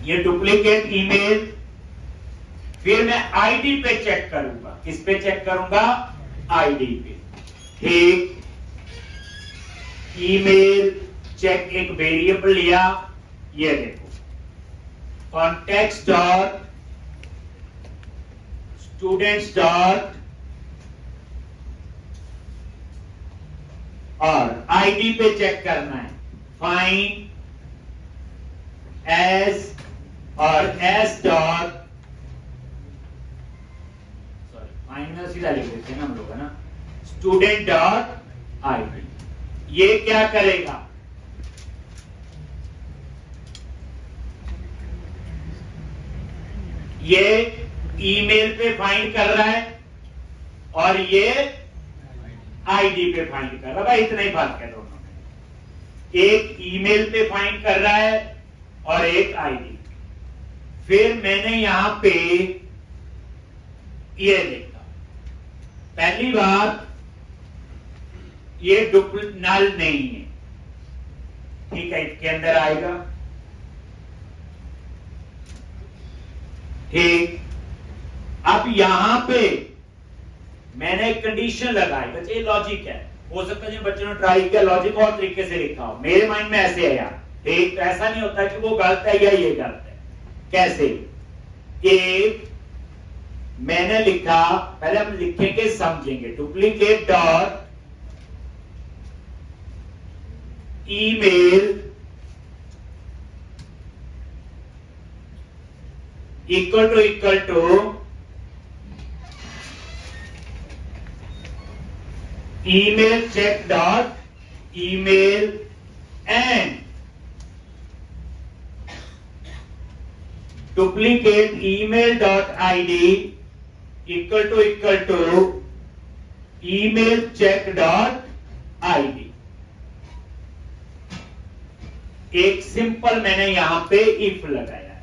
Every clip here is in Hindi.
ये डुप्लीकेट ईमेल। फिर मैं आईडी पे चेक करूंगा। किस पे चेक करूंगा? आईडी पे। ठीक, ईमेल चेक एक वेरिएबल लिया, ये देखो कॉन्टेक्स्ट डॉट स्टूडेंट्स डॉट और आईडी पे चेक करना है फाइंड एस और एस डॉट फाइंड में सीधा लिख देते हैं हम लोग, है ना, स्टूडेंट डॉट आईडी। ये क्या करेगा? ये ईमेल पे फाइंड कर रहा है और ये आईडी पे फाइंड कर रहा है। भाई इतना ही फर्क है दोनों में, एक ईमेल पे फाइंड कर रहा है और एक आईडी। फिर मैंने यहां पे ये लिखा, पहली बात ये नल नहीं है, ठीक है, इसके अंदर आएगा। ठीक, अब यहां पे मैंने एक कंडीशन लगाई। बच्चे ये लॉजिक है, हो सकता है जिन बच्चों ने ट्राई किया लॉजिक और तरीके से लिखा हो, मेरे माइंड में ऐसे है यार। ठीक, तो ऐसा नहीं होता कि वो गलत है या ये गलत है। कैसे? एक मैंने लिखा, पहले हम लिखेंगे समझेंगे, duplicate dot email equal to email check dot email and duplicate email dot id equal to email check dot id। एक सिंपल मैंने यहां पे इफ लगाया है।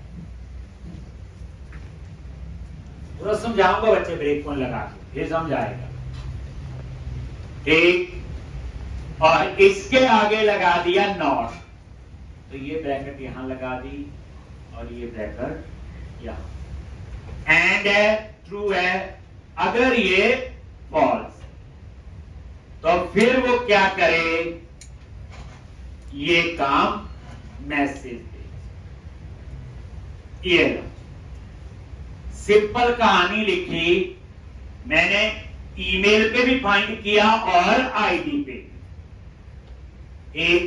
पूरा समझाऊंगा बच्चे, ब्रेक पॉइंट लगा के फिर समझाएगा। ठीक, और इसके आगे लगा दिया नॉट, तो ये ब्रैकेट यहां लगा दी और ये ब्रैकेट यहां। एंड है, ट्रू है, अगर ये फॉल्स तो फिर वो क्या करे? ये काम मैसेज दे। ये सिंपल कहानी लिखी मैंने, ईमेल पे भी फाइंड किया और आईडी पे। एक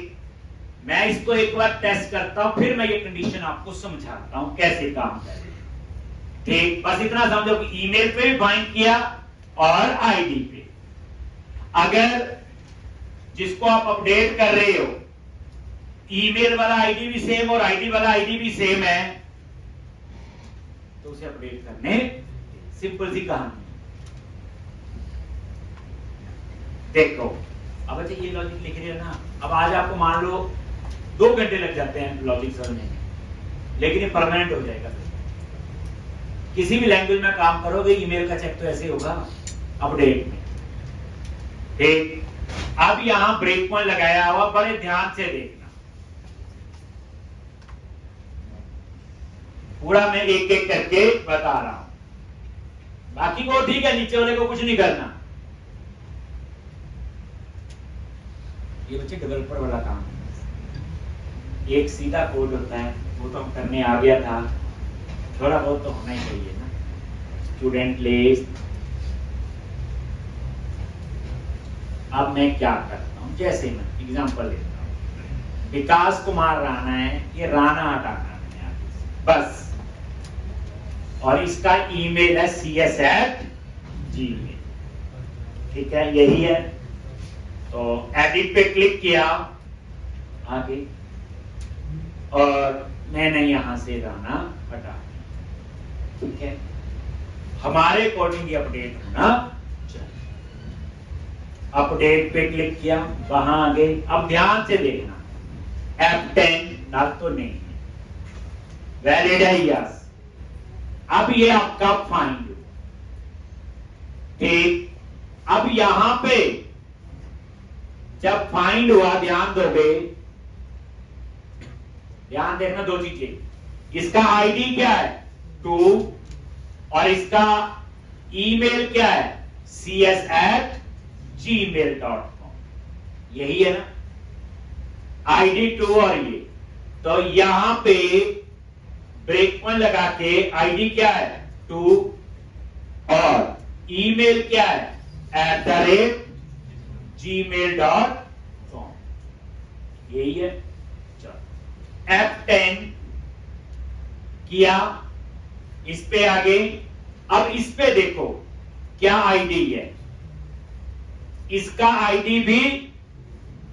मैं इसको एक बार टेस्ट करता हूं, फिर मैं ये कंडीशन आपको समझाता हूं कैसे काम करे। ठीक, बस इतना समझो कि ईमेल पे भी फाइंड किया और आईडी पे। अगर जिसको आप अपडेट कर रहे हो ईमेल वाला आईडी भी सेम और आईडी वाला आईडी भी सेम है, तो उसे अपडेट करने, सिंपल सी कहानी। देखो अब अच्छा ये लॉजिक लिख रहे हो ना, अब आज आपको मान लो 2 घंटे लग जाते हैं लॉजिक समझने में, लेकिन ये परमानेंट हो जाएगा। किसी भी लैंग्वेज में काम करोगे ईमेल का चेक तो ऐसे होगा अपडेट में। ठीक, अब यहां ब्रेक पॉइंट लगाया हुआ, बड़े ध्यान से देखना, पूरा मैं एक एक करके बता रहा हूं, बाकी को ठीक है, नीचे वाले को कुछ नहीं करना। ये बच्चे डेवलपर वाला काम है, एक सीधा कोड होता है, वो तो हम करने आ गया था, थोड़ा बहुत तो होना ही चाहिए ना। स्टूडेंट लिस्ट, अब मैं क्या करता हूं, जैसे मैं एग्जांपल लेता हूं, विकास कुमार राणा है, ये राणा हटाना है आगे से, बस, और इसका ईमेल है cs@gmail, ठीक है, यही है। तो एडिट पे क्लिक किया आगे, और मैंने यहां से राणा हटा दिया, ठीक है, हमारे अकॉर्डिंग ये अपडेट होना चाहिए। अपडेट पे क्लिक किया, वहां आगे, अब ध्यान से देखना, F10 ना तो नहीं है, वैलिड है यस। अब ये आपका फाइंड, ठीक, अब यहां पे जब फाइंड हुआ, ध्यान दोगे, ध्यान देखना दो चीजें, इसका आईडी क्या है 2 और इसका ईमेल क्या है cs@gmail.com। यही है ना आईडी 2 और ये। तो यहां पे ब्रेक पॉइंट लगा के आईडी क्या है 2 और ईमेल क्या है @gmail.com। यही है। चलो F10 किया, इस पे आगे। अब इस पे देखो क्या आईडी है, इसका आईडी भी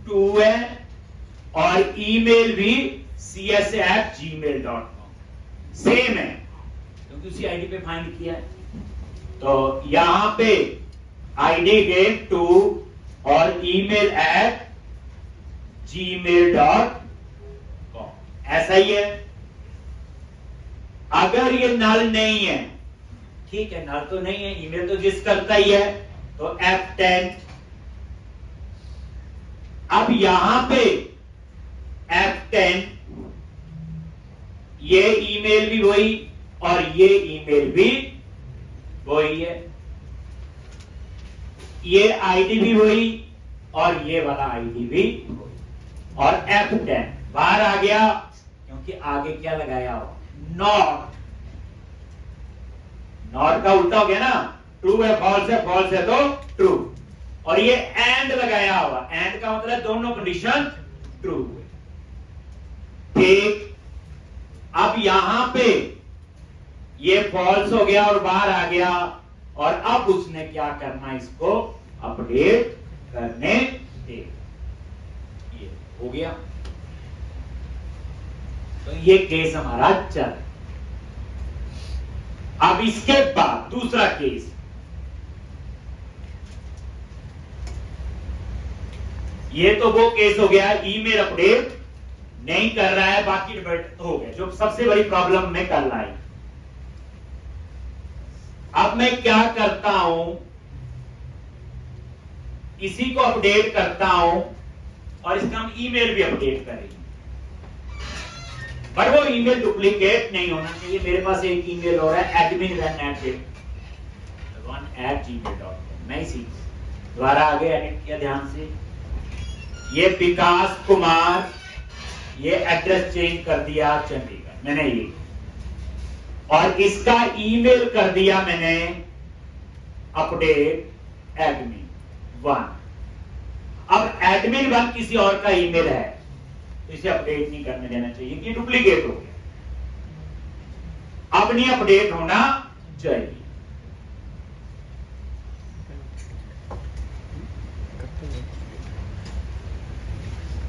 2 है और ईमेल भी cs@gmail.com सेम है क्योंकि उसी आईडी पे फाइंड किया है। तो यहां पे आईडी गेट 2 और ईमेल @gmail.com ऐसा ही है। अगर ये नल नहीं है, ठीक है नल तो नहीं है, ईमेल तो जिस करता ही है, तो F10। अब यहां पे F10 ये ईमेल भी वही और ये ईमेल भी वही है, ये आईडी भी वही और ये वाला आईडी भी वही। और F10 बाहर आ गया क्योंकि आगे क्या लगाया हो नॉट। नॉट का उल्टा हो गया ना, ट्रू है फॉल्स है तो ट्रू। और ये एंड लगाया हुआ, एंड का मतलब दोनों कंडीशन ट्रू हुए। ठीक, अब यहां पे ये फॉल्स हो गया और बाहर आ गया और अब उसने क्या करना, इसको अपडेट करने दे। ये हो गया। तो ये केस हमारा चल। अब इसके बाद दूसरा केस, ये तो वो केस हो गया ईमेल अपडेट नहीं कर रहा है, बाकी डिबेट हो गया जो सबसे बड़ी प्रॉब्लम में कल आई। अब मैं क्या करता हूं, इसी को अपडेट करता हूं और इसका हम ईमेल भी अपडेट करेंगे, पर वो ईमेल डुप्लीकेट नहीं होना चाहिए। मेरे पास एक ईमेल हो रहा है admin1@gmail.com। मैं इसी द्वारा आगे एडिट किया, ध्यान से। ये विकास कुमार, ये एड्रेस चेंज कर दिया चंडीगढ़ मैंने ये, और इसका ईमेल कर दिया मैंने अपडेट admin1। अब admin1 किसी और का ईमेल है तो इसे अपडेट नहीं करने देना चाहिए कि डुप्लीकेट हो गया, अब नहीं अपडेट होना चाहिए।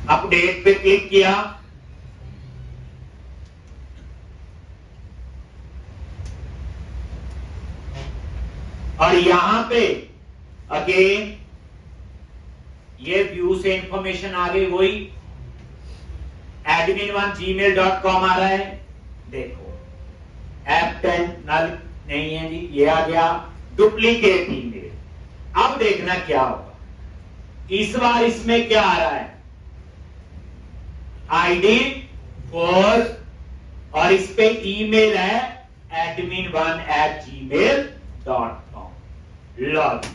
अपडेट पे क्लिक किया, और यहां पे अगेन ये व्यू से इंफॉर्मेशन आ गई, वही admin1@gmail.com आ रहा है। देखो F10 नल नहीं है जी, ये आ गया डुप्लीकेट ईमेल। अब देखना क्या होगा, इस बार इसमें क्या आ रहा है आईडी 4 और इस पे ईमेल है admin1@gmail.com। लॉग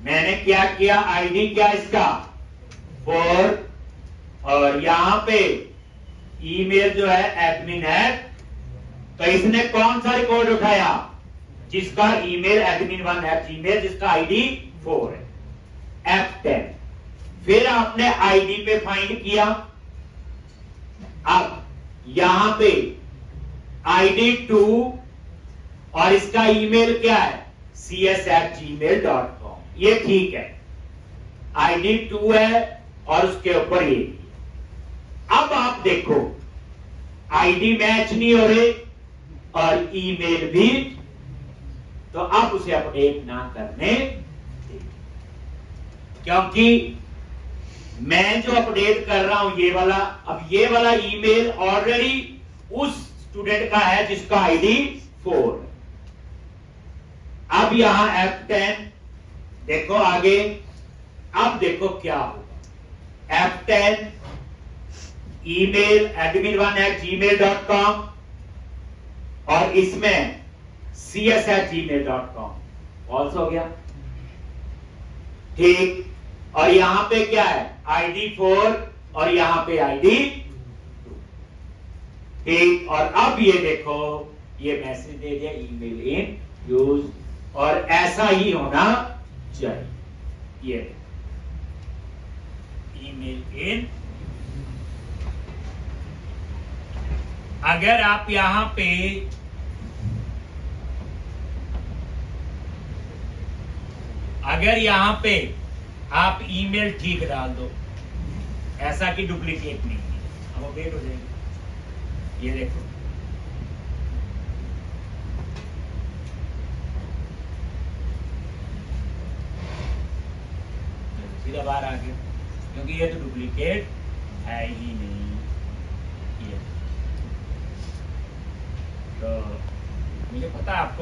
मैंने क्या किया, आईडी क्या इसका 4 और यहां पे ईमेल जो है एडमिन है, तो इसने कौन सा रिकॉर्ड उठाया, जिसका ईमेल admin1@gmail, जिसका आईडी 4 है F10। फिर आपने आईडी पे फाइंड किया, अब यहां पे आईडी 2 और इसका ईमेल क्या है cs@gmail.com। ये ठीक है, आईडी 2 है और उसके ऊपर ये। अब आप देखो आईडी मैच नहीं हो रहे और ईमेल भी, तो आप उसे अपडेट ना करने दें, क्योंकि मैं जो अपडेट कर रहा हूं ये वाला, अब ये वाला ईमेल ऑलरेडी उस स्टूडेंट का है जिसका आईडी 4। अब यहां F10 देखो आगे, अब देखो क्या होगा, F10 ईमेल admin1@gmail.com और इसमें cs@gmail.com फॉल्स हो गया। ठीक, और यहां पे क्या है, ID4 और यहां पे ID2। ठीक, और अब ये देखो, ये मैसेज दे दिया ईमेल इन यूज, और ऐसा ही होना चाहिए। ये ईमेल इन, अगर आप यहां पे आप ईमेल ठीक डाल दो, ऐसा कि डुप्लीकेट नहीं है, अब अपडेट हो जाएगी। ये देखो, सीधा बाहर आ गया, क्योंकि ये तो डुप्लीकेट है ही नहीं। ये तो मुझे पता आपको